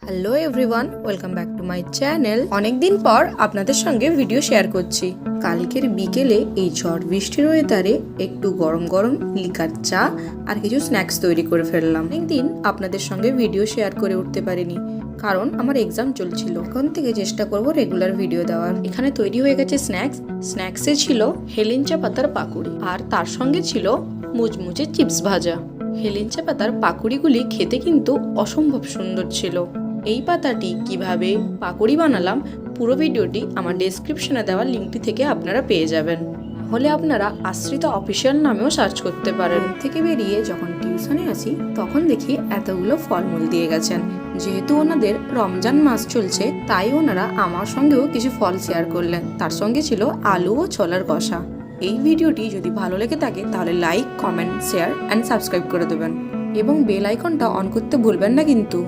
Hello everyone, welcome back to my channel. অনেকদিন পর আপনাদের সঙ্গে ভিডিও শেয়ার করছি। কালকের বিকেলে এই ঝড় বৃষ্টির ওয়েদারে একটু গরম গরম লিকার চা আর কিছু স্ন্যাক্স তৈরি করে ফেললাম। অনেকদিন আপনাদের সঙ্গে ভিডিও শেয়ার করে উঠতে পারিনি, কারণ আমার এক্সাম চলছিল। এখন থেকে চেষ্টা করব রেগুলার ভিডিও দেওয়ার। এখানে তৈরি হয়ে গেছে স্ন্যাক্সে ছিল হেলেঞ্চা পাতার পাকুড়ি, আর তার সঙ্গে ছিল মুচমুচে চিপস ভাজা। হেলেঞ্চা পাতার পাকুড়িগুলি খেতে কিন্তু অসম্ভব সুন্দর ছিল। এই পাতাটি কিভাবে পাকুড়ি বানালাম, পুরো ভিডিওটি আমার ডেসক্রিপশনে দেওয়া লিঙ্কটি থেকে আপনারা পেয়ে যাবেন। হলে আপনারা আশ্রিতা অফিসিয়াল নামেও সার্চ করতে পারেন। থেকে বেরিয়ে যখন টিউশনে আসি তখন দেখি এতগুলো ফলমূল দিয়ে গেছেন। যেহেতু ওনাদের রমজান মাস চলছে, তাই ওনারা আমার সঙ্গেও কিছু ফল শেয়ার করলেন। তার সঙ্গে ছিল আলু ও ছোলার কষা। এই ভিডিওটি যদি ভালো লেগে থাকে তাহলে like, comment, share and subscribe করে দেবেন এবং বেল আইকনটা অন করতে ভুলবেন না কিন্তু।